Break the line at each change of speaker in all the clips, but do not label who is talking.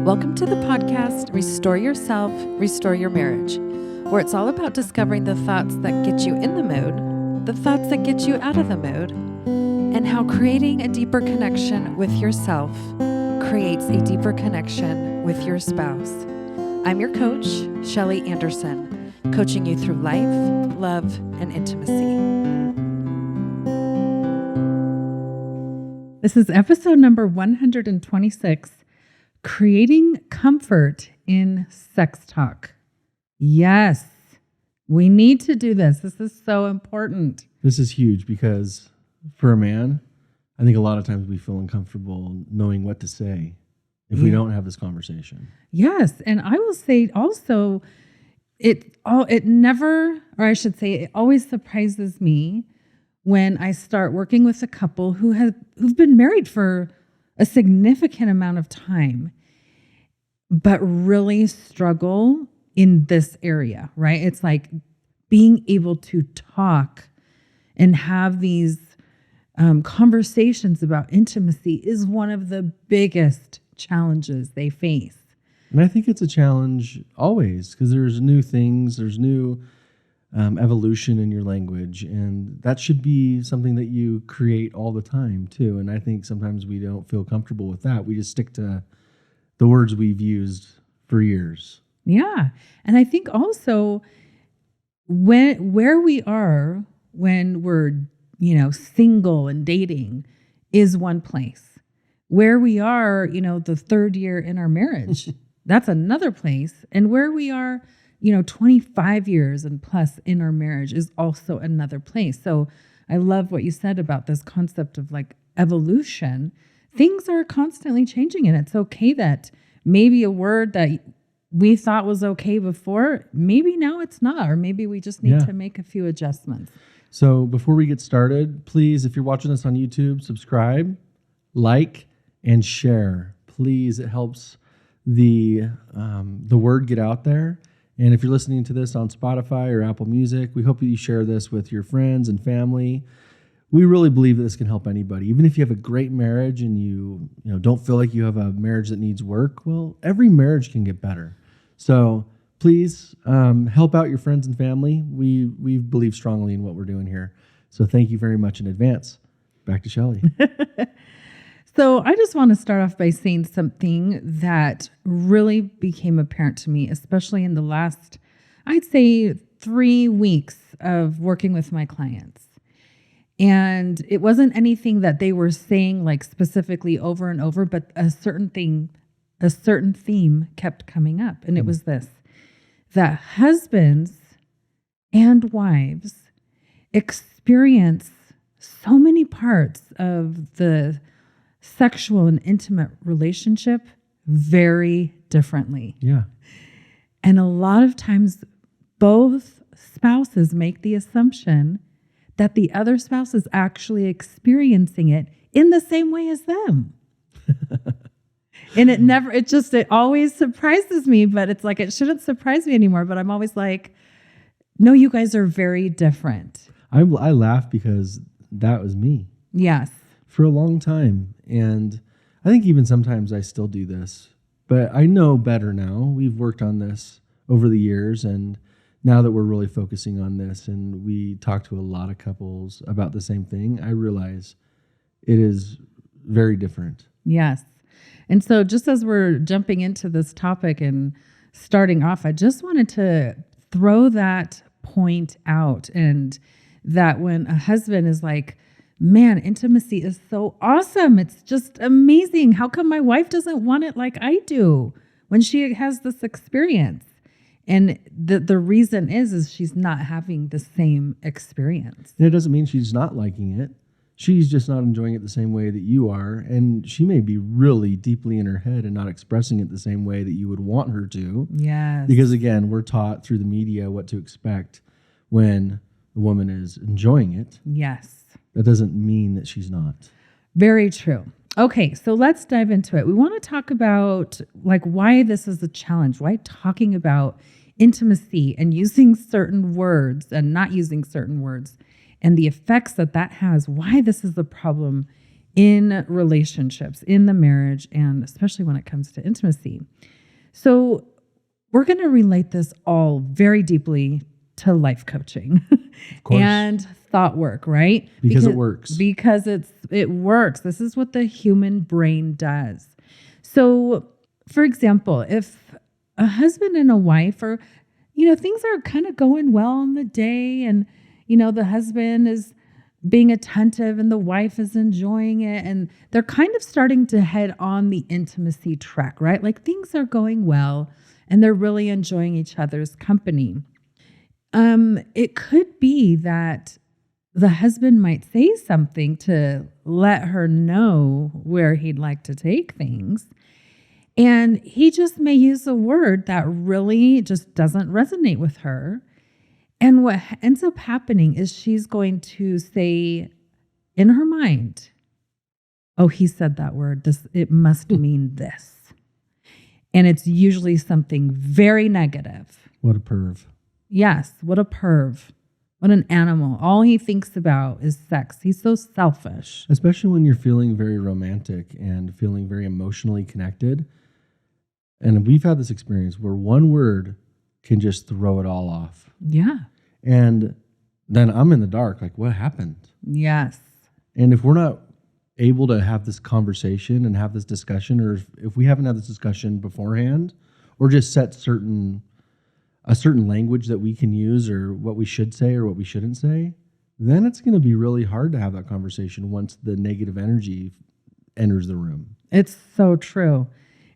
Welcome to the podcast, Restore Yourself, Restore Your Marriage, where it's all about discovering the thoughts that get you in the mood, the thoughts that get you out of the mood, and how creating a deeper connection with yourself creates a deeper connection with your spouse. I'm your coach, Shelly Anderson, coaching you through life, love, and intimacy.
This is episode number 126, Creating Comfort in Sex Talk. Yes, we need to do this. This is so important.
This is huge because for a man, I think a lot of times we feel uncomfortable knowing what to say if we don't have this conversation.
Yes, and I will say also, it always surprises me when I start working with a couple who've been married for a significant amount of time, but really struggle in this area, right? It's like being able to talk and have these conversations about intimacy is one of the biggest challenges they face.
And I think it's a challenge always because there's new things, there's new evolution in your language, and that should be something that you create all the time too. And I think sometimes we don't feel comfortable with that. We just stick to the words we've used for years.
Yeah. And I think also where we are when we're, single and dating is one place. Where we are, the third year in our marriage, that's another place. And where we are, 25 years and plus in our marriage is also another place. So I love what you said about this concept of like evolution. Things are constantly changing, and it's okay that maybe a word that we thought was okay before, maybe now it's not, or maybe we just need to make a few adjustments.
So before we get started, please, if you're watching this on YouTube, subscribe, like, and share. Please, it helps the word get out there. And if you're listening to this on Spotify or Apple Music, we hope that you share this with your friends and family. We really believe that this can help anybody. Even if you have a great marriage and you don't feel like you have a marriage that needs work, well, every marriage can get better. So please help out your friends and family. We believe strongly in what we're doing here. So thank you very much in advance. Back to Shelly.
So I just want to start off by saying something that really became apparent to me, especially in the last, I'd say 3 weeks of working with my clients. And it wasn't anything that they were saying like specifically over and over, but a certain theme kept coming up. And it was this, that husbands and wives experience so many parts of the sexual and intimate relationship very differently.
Yeah.
And a lot of times both spouses make the assumption that the other spouse is actually experiencing it in the same way as them. And it always surprises me, but it's like, it shouldn't surprise me anymore. But I'm always like, no, you guys are very different.
I laugh because that was me.
Yes.
For a long time. And I think even sometimes I still do this, but I know better now. We've worked on this over the years, and now that we're really focusing on this and we talk to a lot of couples about the same thing, I realize it is very different.
Yes. And so just as we're jumping into this topic and starting off, I just wanted to throw that point out, and that when a husband is like, man, intimacy is so awesome. It's just amazing. How come my wife doesn't want it like I do when she has this experience? And the reason is she's not having the same experience.
And it doesn't mean she's not liking it. She's just not enjoying it the same way that you are. And she may be really deeply in her head and not expressing it the same way that you would want her to.
Yes.
Because again, we're taught through the media what to expect when the woman is enjoying it.
Yes.
That doesn't mean that she's not.
Very true. Okay, so let's dive into it. We want to talk about like why this is a challenge, why talking about intimacy and using certain words and not using certain words and the effects that has, why this is a problem in relationships, in the marriage, and especially when it comes to intimacy. So we're going to relate this all very deeply to life coaching
course.
and thought work, right?
Because it works.
Because it works. This is what the human brain does. So, for example, if a husband and a wife are, things are kind of going well in the day, and, the husband is being attentive and the wife is enjoying it, and they're kind of starting to head on the intimacy track, right? Like things are going well and they're really enjoying each other's company. It could be that the husband might say something to let her know where he'd like to take things. And he just may use a word that really just doesn't resonate with her. And what ends up happening is she's going to say in her mind, oh, he said that word. It must mean this. And it's usually something very negative.
What a perv.
Yes, what a perv. What an animal. All he thinks about is sex. He's so selfish.
Especially when you're feeling very romantic and feeling very emotionally connected. And we've had this experience where one word can just throw it all off.
Yeah.
And then I'm in the dark, like, what happened?
Yes.
And if we're not able to have this conversation and have this discussion, or if we haven't had this discussion beforehand, or just set a certain language that we can use, or what we should say or what we shouldn't say, then it's going to be really hard to have that conversation once the negative energy enters the room.
It's so true.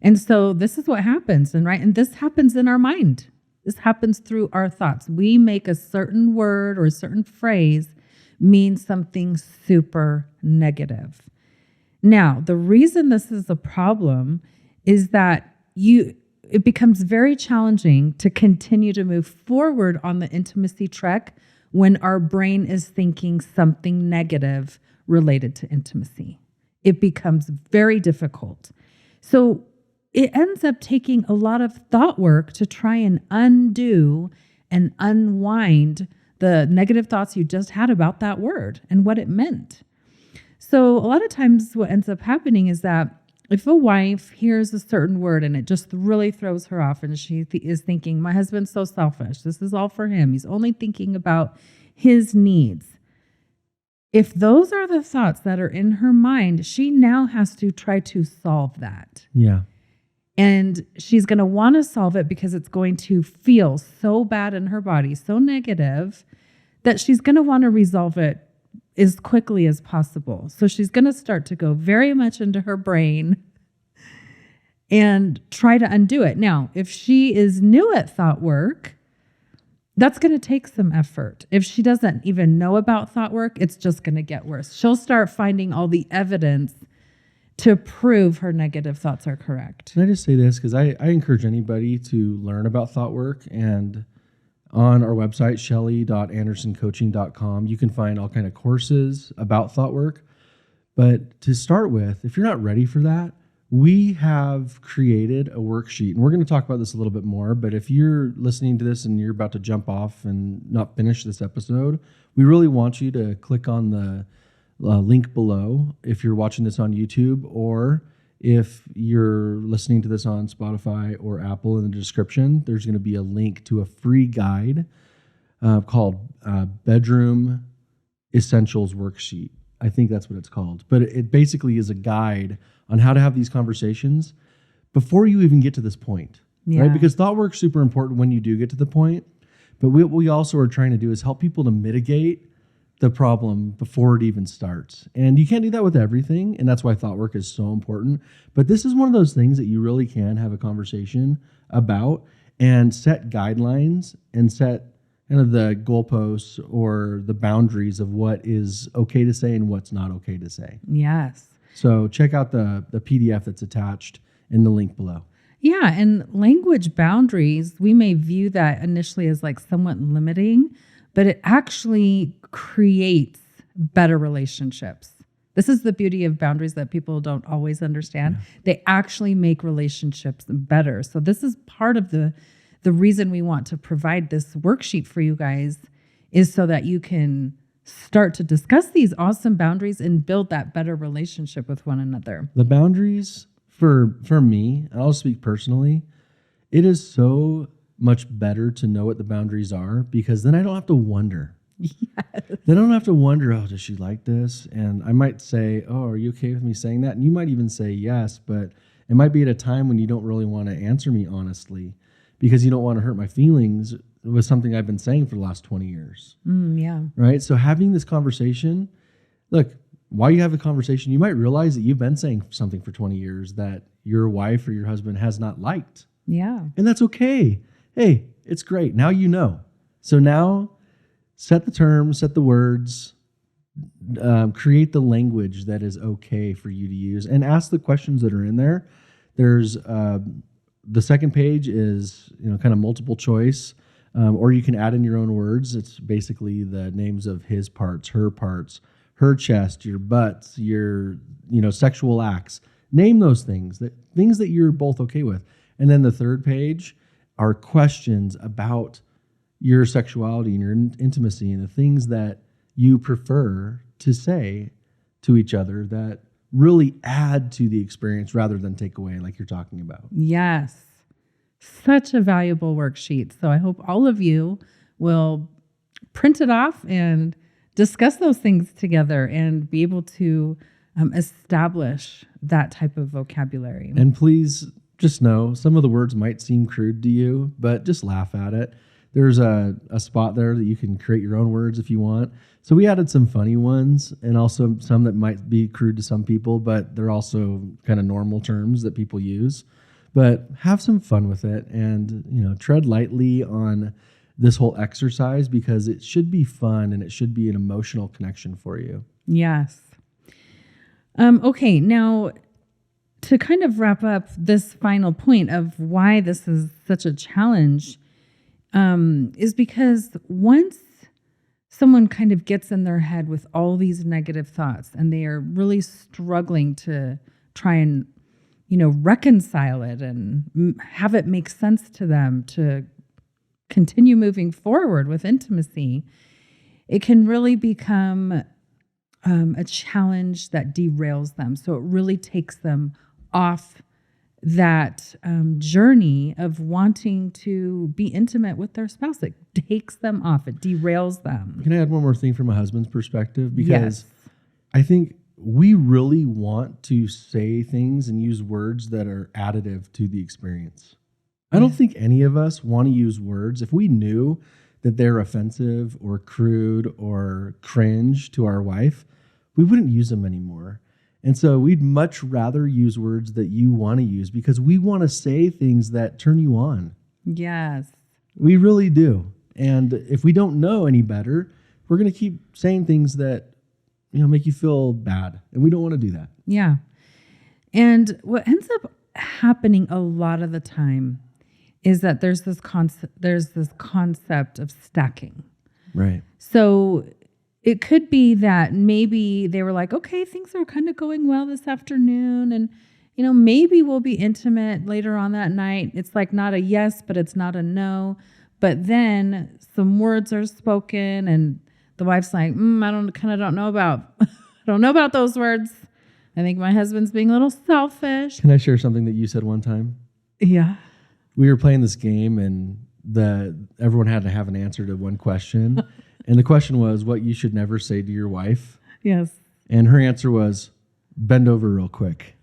And so this is what happens, and this happens in our mind. This happens through our thoughts. We make a certain word or a certain phrase mean something super negative. Now, the reason this is a problem is that it becomes very challenging to continue to move forward on the intimacy trek when our brain is thinking something negative related to intimacy. It becomes very difficult. So it ends up taking a lot of thought work to try and undo and unwind the negative thoughts you just had about that word and what it meant. So a lot of times what ends up happening is that if a wife hears a certain word and it just really throws her off, and she is thinking, my husband's so selfish. This is all for him. He's only thinking about his needs. If those are the thoughts that are in her mind, she now has to try to solve that.
Yeah.
And she's going to want to solve it because it's going to feel so bad in her body, so negative, that she's going to want to resolve it as quickly as possible. So she's going to start to go very much into her brain and try to undo it. Now, if she is new at thought work, that's going to take some effort. If she doesn't even know about thought work, it's just going to get worse. She'll start finding all the evidence to prove her negative thoughts are correct.
Can I just say this? Because I encourage anybody to learn about thought work, and on our website, shelly.andersoncoaching.com, you can find all kind of courses about thought work. But to start with, if you're not ready for that, we have created a worksheet, and we're going to talk about this a little bit more. But if you're listening to this and you're about to jump off and not finish this episode, we really want you to click on the link below if you're watching this on YouTube, or if you're listening to this on Spotify or Apple. In the description, there's going to be a link to a free guide called Bedroom Essentials Worksheet. I think that's what it's called. But it basically is a guide on how to have these conversations before you even get to this point.
Yeah.
Right? Because thought work's super important when you do get to the point. But what we also are trying to do is help people to mitigate the problem before it even starts. And you can't do that with everything, and that's why thought work is so important. But this is one of those things that you really can have a conversation about and set guidelines and set kind of the goalposts or the boundaries of what is okay to say and what's not okay to say.
Yes.
So check out the PDF that's attached in the link below.
Yeah, and language boundaries, we may view that initially as like somewhat limiting, but it actually creates better relationships. This is the beauty of boundaries that people don't always understand. Yeah. They actually make relationships better. So this is part of the reason we want to provide this worksheet for you guys, is so that you can start to discuss these awesome boundaries and build that better relationship with one another.
The boundaries for me, and I'll speak personally, it is so much better to know what the boundaries are, because then I don't have to wonder.
Yes.
Then I don't have to wonder, oh, does she like this? And I might say, oh, are you okay with me saying that? And you might even say yes, but it might be at a time when you don't really want to answer me honestly, because you don't want to hurt my feelings with something I've been saying for the last 20 years.
Yeah.
Right? So having this conversation, look, while you have the conversation, you might realize that you've been saying something for 20 years that your wife or your husband has not liked.
Yeah.
And that's okay. Hey, it's great. Now you know. So now set the terms, set the words, create the language that is okay for you to use, and ask the questions that are in there. There's the second page is kind of multiple choice, or you can add in your own words. It's basically the names of his parts, her chest, your butts, your sexual acts. Name those things that you're both okay with. And then the third page are questions about your sexuality and your intimacy and the things that you prefer to say to each other that really add to the experience rather than take away, like you're talking about.
Yes. Such a valuable worksheet. So I hope all of you will print it off and discuss those things together and be able to establish that type of vocabulary.
And please just know some of the words might seem crude to you, but just laugh at it. There's a spot there that you can create your own words if you want. So we added some funny ones and also some that might be crude to some people, but they're also kind of normal terms that people use. But have some fun with it and, tread lightly on this whole exercise, because it should be fun and it should be an emotional connection for you.
Yes. Okay, now to kind of wrap up this final point of why this is such a challenge, is because once someone kind of gets in their head with all these negative thoughts and they are really struggling to try and, reconcile it and have it make sense to them to continue moving forward with intimacy, it can really become a challenge that derails them. So it really takes them off that journey of wanting to be intimate with their spouse. It takes them off. It derails them.
Can I add one more thing from a husband's perspective? Because
Yes.
I think we really want to say things and use words that are additive to the experience. I don't think any of us want to use words. If we knew that they're offensive or crude or cringe to our wife, we wouldn't use them anymore. And so we'd much rather use words that you want to use, because we want to say things that turn you on.
Yes.
We really do. And if we don't know any better, we're going to keep saying things that, make you feel bad. And we don't want to do that.
Yeah. And what ends up happening a lot of the time is that there's this concept of stacking.
Right.
So it could be that maybe they were like, okay, things are kind of going well this afternoon, and maybe we'll be intimate later on that night. It's like not a yes, but it's not a no. But then some words are spoken and the wife's like, I don't know about those words. I think my husband's being a little selfish.
Can I share something that you said one time?
Yeah.
We were playing this game and everyone had to have an answer to one question. And the question was what you should never say to your wife.
Yes.
And her answer was, bend over real quick.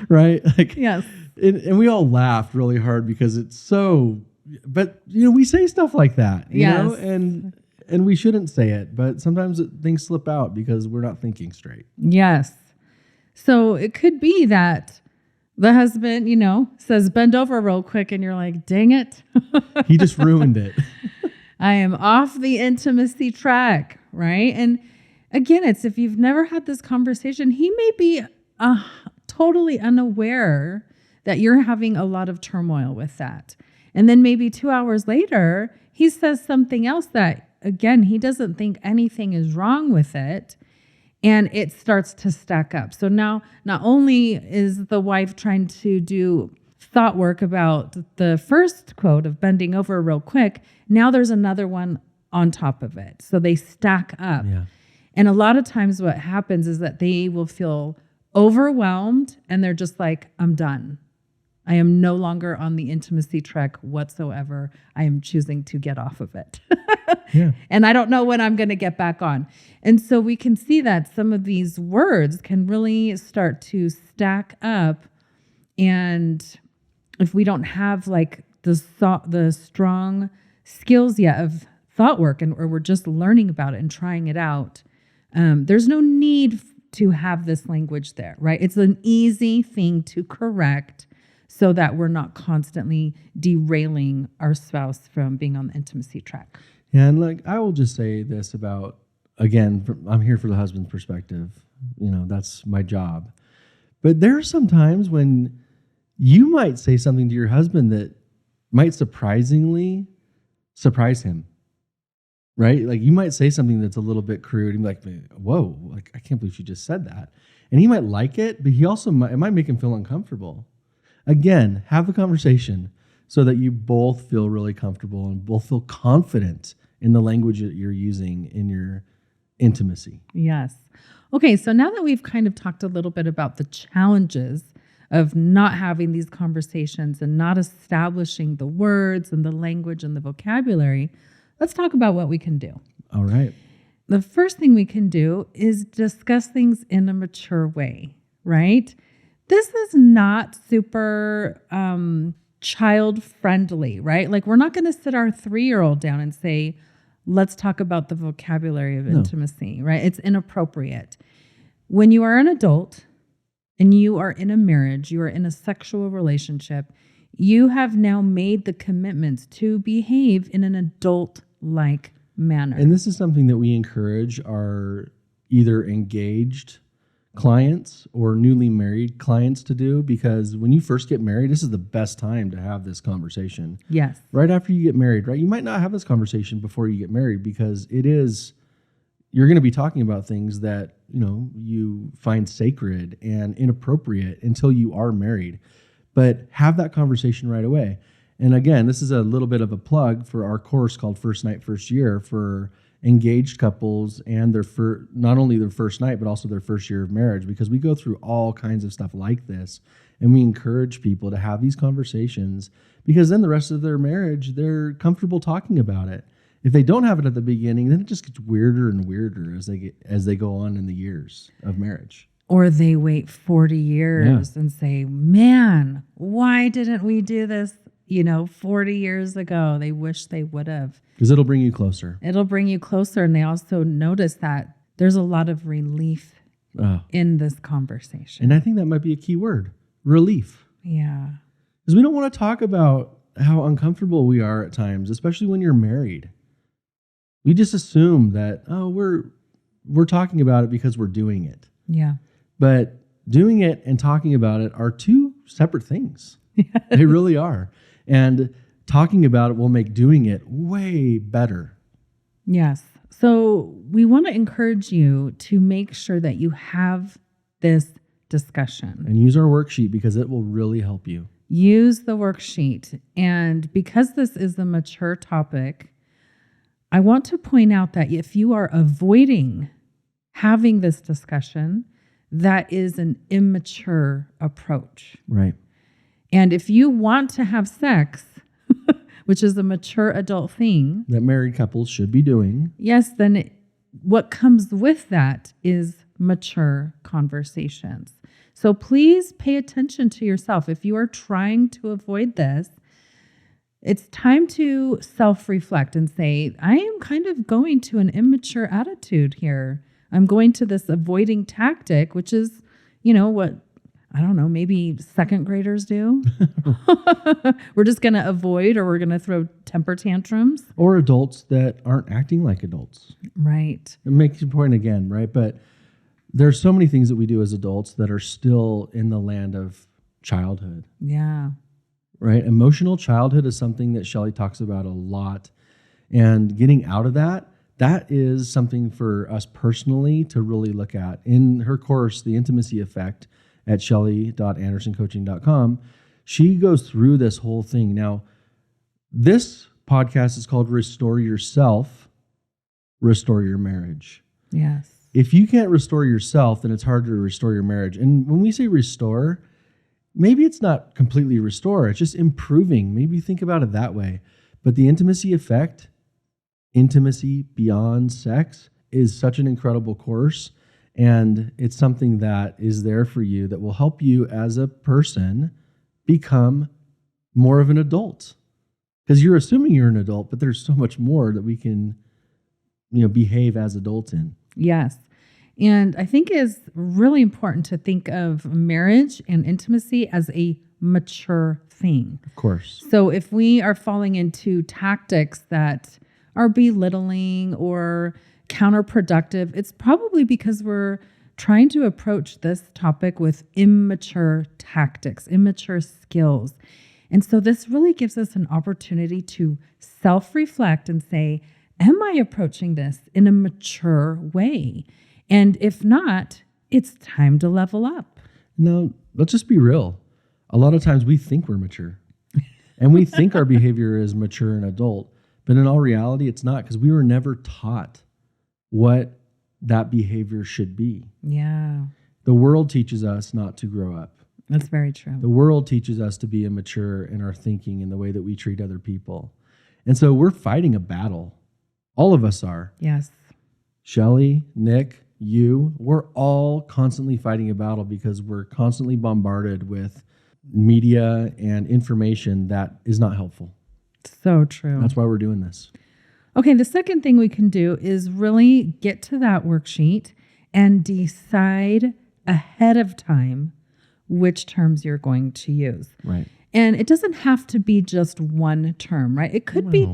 Right?
Yes.
And we all laughed really hard because it's so, but we say stuff like that, you know, and we shouldn't say it, but sometimes things slip out because we're not thinking straight.
Yes. So it could be that the husband, says bend over real quick and you're like, dang it.
He just ruined it.
I am off the intimacy track, right? And again, it's if you've never had this conversation, he may be totally unaware that you're having a lot of turmoil with that. And then maybe 2 hours later, he says something else that, again, he doesn't think anything is wrong with it. And it starts to stack up. So now not only is the wife trying to do thought work about the first quote of bending over real quick, now there's another one on top of it. So they stack up.
Yeah.
And a lot of times what happens is that they will feel overwhelmed and they're just like, I'm done. I am no longer on the intimacy trek whatsoever. I am choosing to get off of it.
Yeah.
And I don't know when I'm going to get back on. And so we can see that some of these words can really start to stack up. And if we don't have like the strong skills yet of thought work, or we're just learning about it and trying it out, there's no need to have this language there, right? It's an easy thing to correct so that we're not constantly derailing our spouse from being on the intimacy track.
Yeah, and like I will just say this about, again, I'm here for the husband's perspective. That's my job. But there are some times when you might say something to your husband that might surprisingly surprise him, right? Like you might say something that's a little bit crude and be like, whoa, like I can't believe she just said that. And he might like it, but it might make him feel uncomfortable. Again, have a conversation so that you both feel really comfortable and both feel confident in the language that you're using in your intimacy.
Yes. Okay, so now that we've kind of talked a little bit about the challenges of not having these conversations and not establishing the words and the language and the vocabulary, let's talk about what we can do.
All right.
The first thing we can do is discuss things in a mature way, right? This is not super child friendly, right? Like we're not going to sit our 3-year-old down and say, let's talk about the vocabulary of intimacy, right? It's inappropriate. When you are an adult and you are in a marriage, you are in a sexual relationship, you have now made the commitments to behave in an adult-like manner.
And this is something that we encourage our either engaged clients or newly married clients to do, because when you first get married, this is the best time to have this conversation.
Yes.
Right after you get married, right? You might not have this conversation before you get married because you're going to be talking about things that, you find sacred and inappropriate until you are married. But have that conversation right away. And again, this is a little bit of a plug for our course called First Night, First Year for engaged couples and not only their first night, but also their first year of marriage, because we go through all kinds of stuff like this. And we encourage people to have these conversations because then the rest of their marriage, they're comfortable talking about it. If they don't have it at the beginning, then it just gets weirder and weirder as they go on in the years of marriage.
Or they wait 40 years and say, man, why didn't we do this, 40 years ago? They wish they would have.
Because it'll bring you closer.
It'll bring you closer. And they also notice that there's a lot of relief in this conversation.
And I think that might be a key word, relief.
Yeah.
Because we don't want to talk about how uncomfortable we are at times, especially when you're married. We just assume that, we're talking about it because we're doing it.
Yeah.
But doing it and talking about it are two separate things. Yes. They really are. And talking about it will make doing it way better.
Yes. So we want to encourage you to make sure that you have this discussion.
And use our worksheet because it will really help you.
Use the worksheet. And because this is a mature topic, I want to point out that if you are avoiding having this discussion, that is an immature approach.
Right.
And if you want to have sex, which is a mature adult thing
that married couples should be doing,
yes, then what comes with that is mature conversations. So please pay attention to yourself. If you are trying to avoid this, it's time to self-reflect and say, I am kind of going to an immature attitude here. I'm going to this avoiding tactic, which is, what, I don't know, maybe second graders do. We're just going to avoid, or we're going to throw temper tantrums.
Or adults that aren't acting like adults.
Right.
It makes your point again, right? But there's so many things that we do as adults that are still in the land of childhood.
Yeah.
Right? Emotional childhood is something that Shelley talks about a lot. And getting out of that is something for us personally to really look at. In her course, The Intimacy Effect at shelley.andersoncoaching.com, she goes through this whole thing. Now, this podcast is called Restore Yourself, restore your marriage.
Yes.
If you can't restore yourself, then it's hard to restore your marriage. And when we say restore, maybe it's not completely restore, it's just improving. Maybe think about it that way. But the intimacy effect, intimacy beyond sex, is such an incredible course. And it's something that is there for you that will help you as a person become more of an adult. Because you're assuming you're an adult, but there's so much more that we can, behave as adults in.
Yes. And I think it's really important to think of marriage and intimacy as a mature thing.
Of course.
So if we are falling into tactics that are belittling or counterproductive, it's probably because we're trying to approach this topic with immature tactics, immature skills. And so this really gives us an opportunity to self-reflect and say, am I approaching this in a mature way? And if not, it's time to level up.
Now, let's just be real. A lot of times we think we're mature and we think our behavior is mature and adult, but in all reality, it's not, because we were never taught what that behavior should be.
Yeah,
The world teaches us not to grow up.
that's very true.
The world teaches us to be immature in our thinking and the way that we treat other people. And so we're fighting a battle. All of us are.
Yes.
Shelly, Nick, you, we're all constantly fighting a battle because we're constantly bombarded with media and information that is not helpful.
So true.
That's why we're doing this.
Okay, the second thing we can do is really get to that worksheet and decide ahead of time which terms you're going to use.
Right.
And it doesn't have to be just one term, right? It could be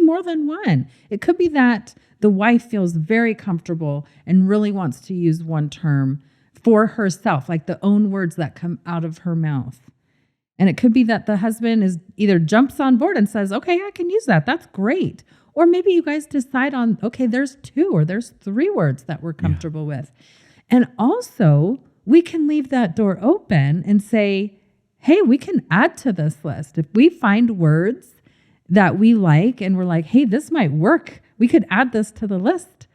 more than one. It could be that the wife feels very comfortable and really wants to use one term for herself, like the own words that come out of her mouth. And it could be that the husband is either jumps on board and says, okay, I can use that. That's great. Or maybe you guys decide on, okay, there's 2 or there's 3 words that we're comfortable with. And also, we can leave that door open and say, hey, we can add to this list. If we find words that we like and we're like, hey, this might work, we could add this to the list.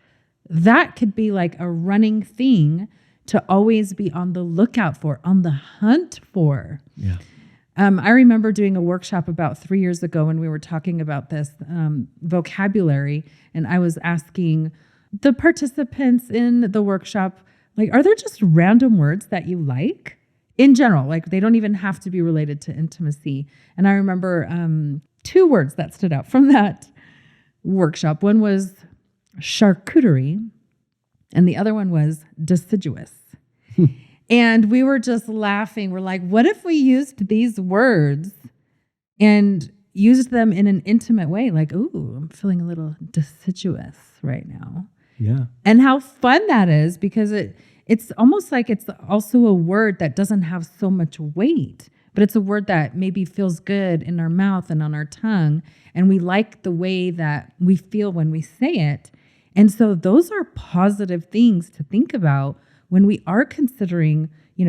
That could be like a running thing to always be on the lookout for, on the hunt for.
Yeah.
I remember doing a workshop about 3 years ago when we were talking about this vocabulary, and I was asking the participants in the workshop, like, are there just random words that you like in general? Like, they don't even have to be related to intimacy. And I remember 2 words that stood out from that workshop. One was charcuterie, and the other one was deciduous. And we were just laughing. We're like, what if we used these words and used them in an intimate way? Like, ooh, I'm feeling a little deciduous right now.
Yeah.
And how fun that is, because it's almost like it's also a word that doesn't have so much weight, but it's a word that maybe feels good in our mouth and on our tongue. And we like the way that we feel when we say it. And so those are positive things to think about when we are considering,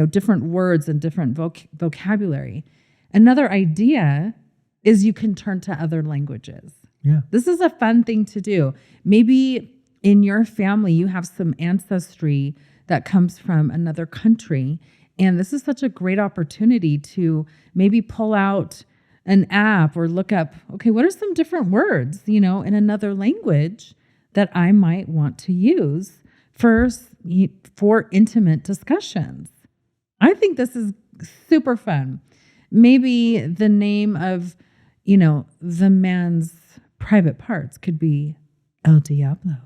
different words and different vocabulary. Another idea is you can turn to other languages.
Yeah.
This is a fun thing to do. Maybe in your family, you have some ancestry that comes from another country. And this is such a great opportunity to maybe pull out an app or look up, okay, what are some different words, in another language that I might want to use for intimate discussions. I think this is super fun. Maybe the name of, the man's private parts could be El Diablo.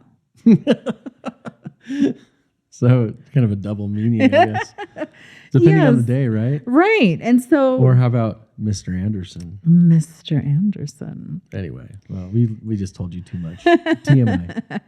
So kind of a double meaning, I guess. Depending on the day, right?
Right. And so...
Or how about Mr. Anderson?
Mr. Anderson.
Anyway, well, we just told you too much. TMI.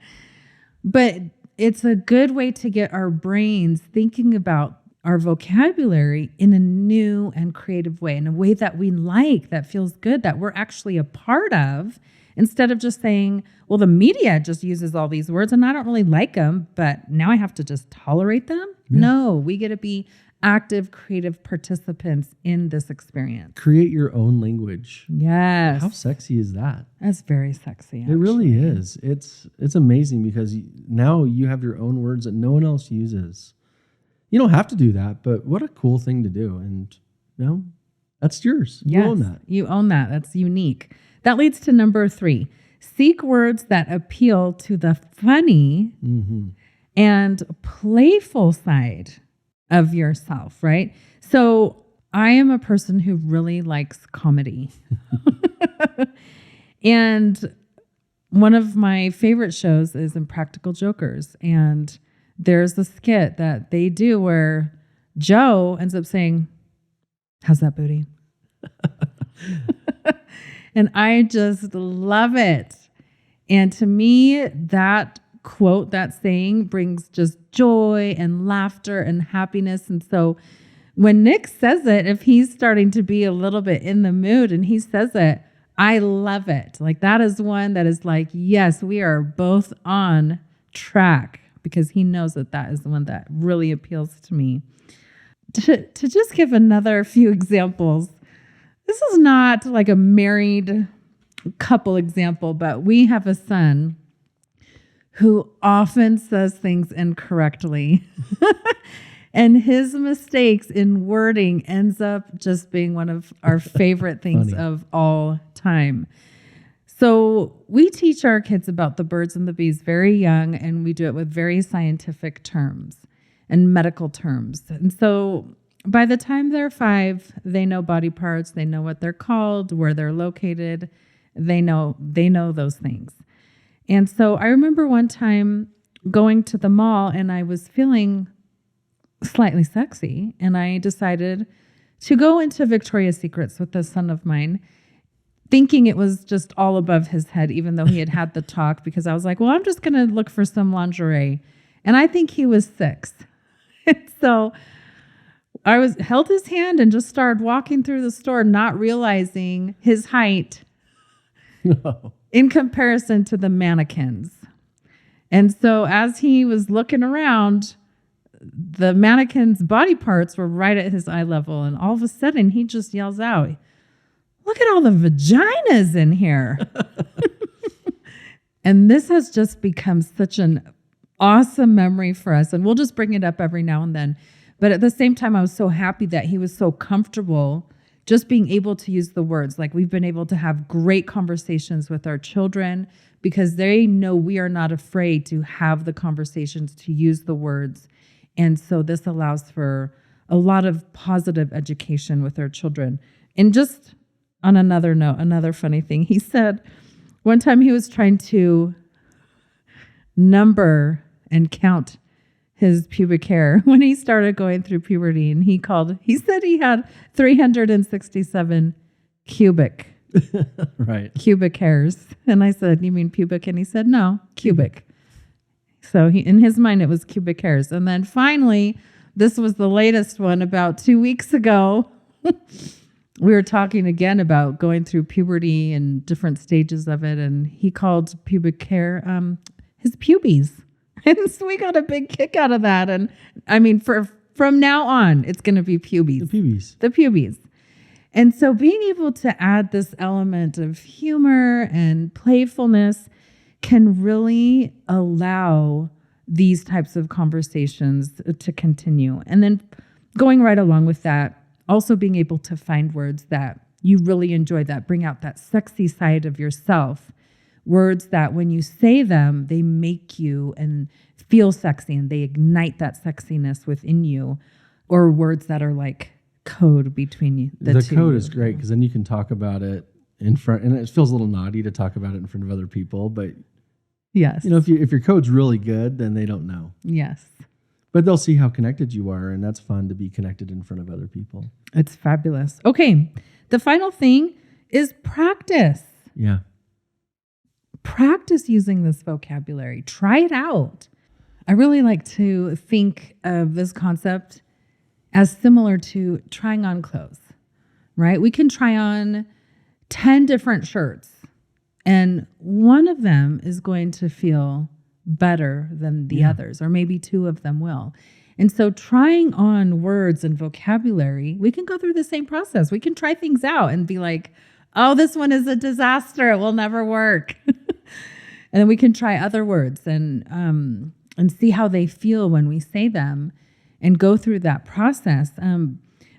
But it's a good way to get our brains thinking about our vocabulary in a new and creative way, in a way that we like, that feels good, that we're actually a part of, instead of just saying, well, the media just uses all these words and I don't really like them, but now I have to just tolerate them.
Yeah.
No, we get to be active, creative participants in this experience.
Create your own language.
Yes.
How sexy is that?
That's very sexy.
It really is. It's amazing because now you have your own words that no one else uses. You don't have to do that, but what a cool thing to do. And that's yours. You own that.
You own that. That's unique. That leads to number 3. Seek words that appeal to the funny and playful side of yourself, right? So I am a person who really likes comedy. And one of my favorite shows is Impractical Jokers. And there's a skit that they do where Joe ends up saying, "How's that booty?" And I just love it. And to me, that quote, that saying brings just joy and laughter and happiness. And so when Nick says it, if he's starting to be a little bit in the mood and he says it, I love it. Like that is one that is like, yes, we are both on track, because he knows that that is the one that really appeals to me. To just give another few examples, this is not like a married couple example, but we have a son who often says things incorrectly. And his mistakes in wording ends up just being one of our favorite things of all time. So we teach our kids about the birds and the bees very young, and we do it with very scientific terms and medical terms. And so by the time they're 5, they know body parts, they know what they're called, where they're located. They know those things. And so I remember one time going to the mall and I was feeling slightly sexy, and I decided to go into Victoria's Secrets with a son of mine, thinking it was just all above his head, even though he had had the talk, because I was like, well, I'm just going to look for some lingerie. And I think he was 6. And so I held his hand and just started walking through the store, not realizing his height in comparison to the mannequins. And so as he was looking around, the mannequin's body parts were right at his eye level. And all of a sudden he just yells out, "Look at all the vaginas in here." And this has just become such an awesome memory for us. And we'll just bring it up every now and then. But at the same time, I was so happy that he was so comfortable just being able to use the words. Like, we've been able to have great conversations with our children because they know we are not afraid to have the conversations, to use the words. And so this allows for a lot of positive education with our children. And just on another note, another funny thing, he said one time he was trying to number and count his pubic hair when he started going through puberty, and he said he had 367 cubic hairs. And I said, "You mean pubic?" And he said, "No, cubic." So in his mind, it was cubic hairs. And then finally, this was the latest one about 2 weeks ago. We were talking again about going through puberty and different stages of it. And he called pubic hair his pubies. And so we got a big kick out of that. And I mean, from now on, it's going to be pubies. The pubies. And so being able to add this element of humor and playfulness can really allow these types of conversations to continue. And then going right along with that, also being able to find words that you really enjoy, that bring out that sexy side of yourself. Words that when you say them, they make you and feel sexy and they ignite that sexiness within you. Or words that are like code between you. The two.
Code is great because then you can talk about it in front, and it feels a little naughty to talk about it in front of other people, but
yes,
if your code's really good, then they don't know.
Yes.
But they'll see how connected you are, and that's fun to be connected in front of other people.
It's fabulous. Okay. The final thing is practice.
Yeah.
Practice using this vocabulary. Try it out. I really like to think of this concept as similar to trying on clothes, right? We can try on 10 different shirts, and one of them is going to feel better than the others, or maybe 2 of them will. And so trying on words and vocabulary, we can go through the same process. We can try things out and be like, oh, this one is a disaster. It will never work. And then we can try other words and see how they feel when we say them and go through that process.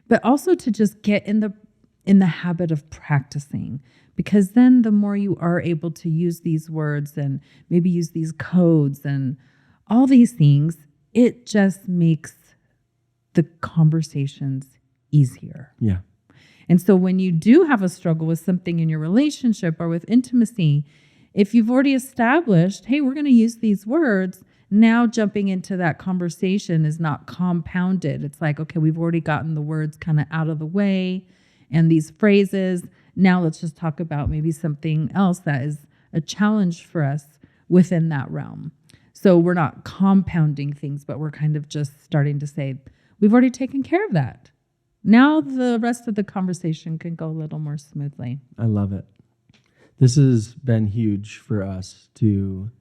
But also to just get in the habit of practicing, because then the more you are able to use these words and maybe use these codes and all these things, it just makes the conversations easier.
Yeah.
And so when you do have a struggle with something in your relationship or with intimacy, if you've already established, hey, we're going to use these words, now jumping into that conversation is not compounded. It's like, okay, we've already gotten the words kind of out of the way and these phrases. Now let's just talk about maybe something else that is a challenge for us within that realm. So we're not compounding things, but we're kind of just starting to say, we've already taken care of that. Now the rest of the conversation can go a little more smoothly.
I love it. This has been huge for us to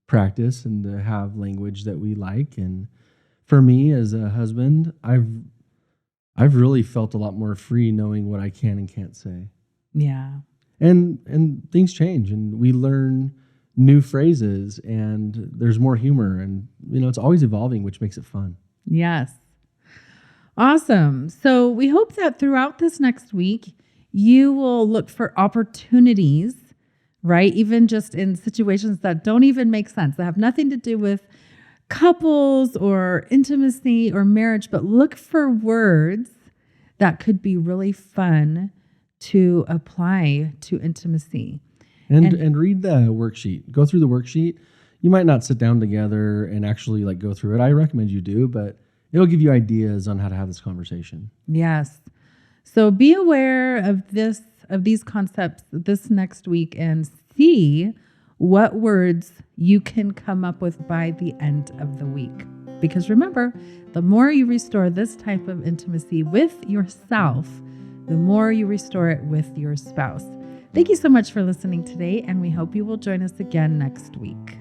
practice and to have language that we like. And for me as a husband, I've really felt a lot more free knowing what I can and can't say.
Yeah.
And things change and we learn new phrases and there's more humor and it's always evolving, which makes it fun.
Yes. Awesome. So we hope that throughout this next week, you will look for opportunities, right? Even just in situations that don't even make sense, that have nothing to do with couples or intimacy or marriage, but look for words that could be really fun to apply to intimacy.
And read the worksheet. Go through the worksheet. You might not sit down together and actually go through it. I recommend you do, but it'll give you ideas on how to have this conversation.
Yes. So be aware of these concepts this next week and see what words you can come up with by the end of the week. Because remember, the more you restore this type of intimacy with yourself, the more you restore it with your spouse. Thank you so much for listening today, and we hope you will join us again next week.